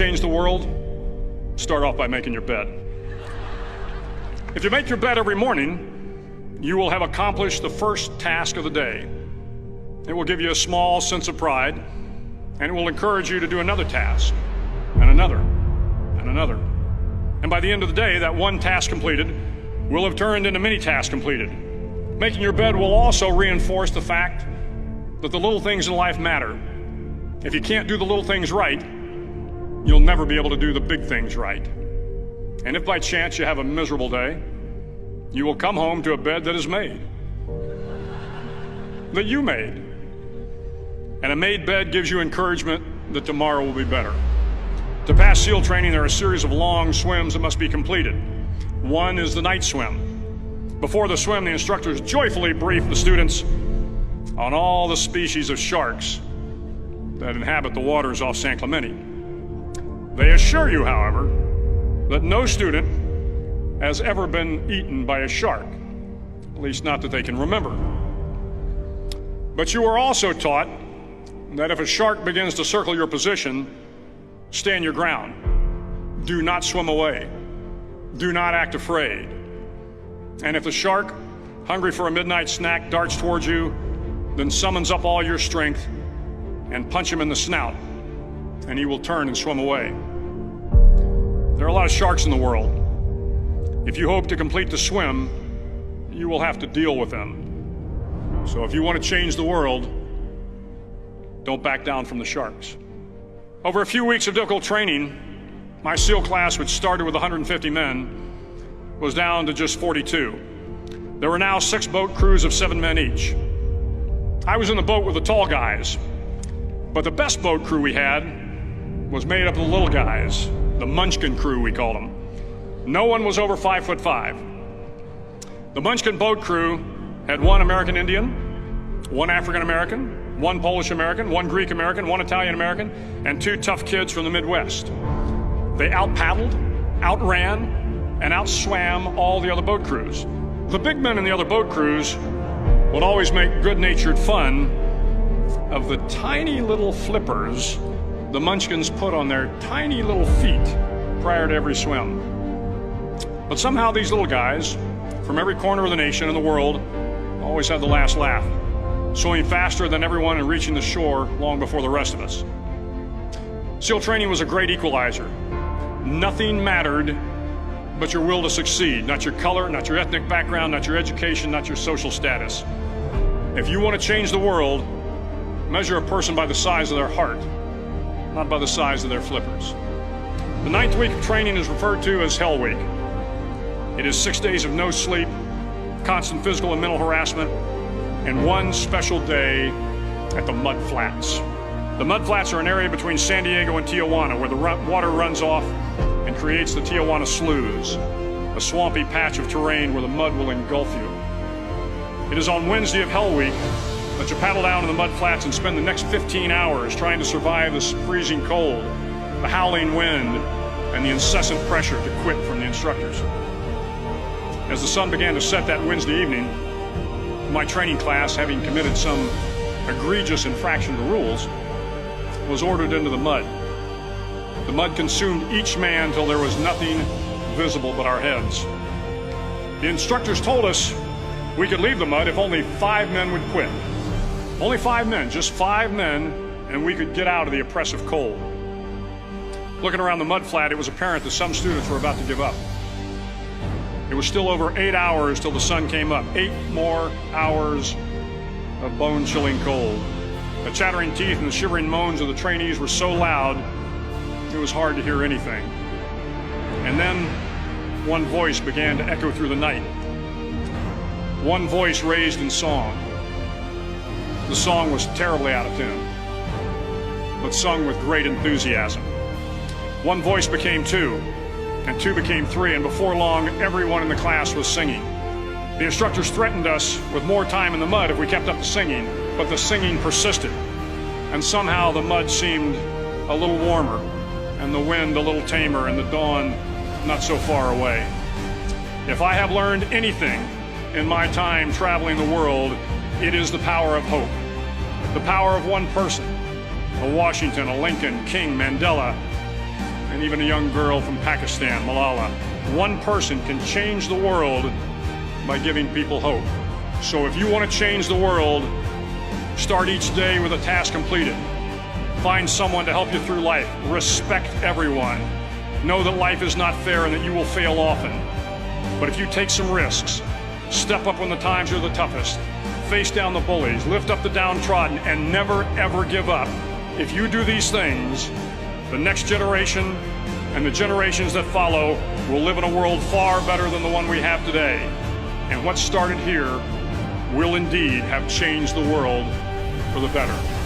change the world? Start off by making your bed. If you make your bed every morning, you will have accomplished the first task of the day. It will give you a small sense of pride, and it will encourage you to do another task, and another, and another. And by the end of the day, that one task completed will have turned into many tasks completed. Making your bed will also reinforce the fact that the little things in life matter. If you can't do the little things right, you'll never be able to do the big things right. And if by chance you have a miserable day, you will come home to a bed that is made, that you made. And a made bed gives you encouragement that tomorrow will be better. To pass SEAL training, there are a series of long swims that must be completed. One is the night swim. Before the swim, the instructors joyfully brief the students on all the species of sharks that inhabit the waters off San Clemente. They assure you, however, that no student has ever been eaten by a shark, at least not that they can remember. But you are also taught that if a shark begins to circle your position, stand your ground. Do not swim away. Do not act afraid. And if the shark, hungry for a midnight snack, darts towards you, then summons up all your strength and punch him in the snout, and he will turn and swim away. There are a lot of sharks in the world. If you hope to complete the swim, you will have to deal with them. So if you want to change the world, don't back down from the sharks. Over a few weeks of difficult training, my SEAL class, which started with 150 men, was down to just 42. There were now 6 boat crews of 7 men each. I was in the boat with the tall guys, but the best boat crew we had was made up of the little guys, the Munchkin crew, we called them. No one was over 5'5". The Munchkin boat crew had 1 American Indian, 1 African American, 1 Polish American, 1 Greek American, 1 Italian American, and 2 tough kids from the Midwest. They out-paddled, outran, and outswam all the other boat crews. The big men in the other boat crews would always make good-natured fun of the tiny little flippers the Munchkins put on their tiny little feet prior to every swim. But somehow these little guys from every corner of the nation and the world always had the last laugh, swimming faster than everyone and reaching the shore long before the rest of us. SEAL training was a great equalizer. Nothing mattered but your will to succeed, not your color, not your ethnic background, not your education, not your social status. If you want to change the world, measure a person by the size of their heart, not by the size of their flippers. The 9th week of training is referred to as Hell Week. It is 6 days of no sleep, constant physical and mental harassment, and 1 special day at the Mud Flats. The Mud Flats are an area between San Diego and Tijuana where the water runs off and creates the Tijuana Sloughs, a swampy patch of terrain where the mud will engulf you. It is on Wednesday of Hell Week that you paddle down to the Mud Flats and spend the next 15 hours trying to survive this freezing cold, the howling wind, and the incessant pressure to quit from the instructors. As the sun began to set that Wednesday evening, my training class, having committed some egregious infraction to the rules, was ordered into the mud. The mud consumed each man till there was nothing visible but our heads. The instructors told us we could leave the mud if only 5 men would quit. Only 5 men, just 5 men, and we could get out of the oppressive cold. Looking around the mud flat, it was apparent that some students were about to give up. It was still over 8 hours till the sun came up. 8 more hours of bone-chilling cold. The chattering teeth and the shivering moans of the trainees were so loud, it was hard to hear anything. And then one voice began to echo through the night. One voice raised in song. The song was terribly out of tune, but sung with great enthusiasm. One voice became 2, and 2 became 3, and before long, everyone in the class was singing. The instructors threatened us with more time in the mud if we kept up the singing, but the singing persisted, and somehow the mud seemed a little warmer, and the wind a little tamer, and the dawn not so far away. If I have learned anything in my time traveling the world, it is the power of hope. The power of one person, a Washington, a Lincoln, King, Mandela, and even a young girl from Pakistan, Malala. One person can change the world by giving people hope. So if you want to change the world, start each day with a task completed. Find someone to help you through life. Respect everyone. Know that life is not fair and that you will fail often. But if you take some risks, step up when the times are the toughest, face down the bullies, lift up the downtrodden, and never ever give up. If you do these things, the next generation and the generations that follow will live in a world far better than the one we have today. And what started here will indeed have changed the world for the better.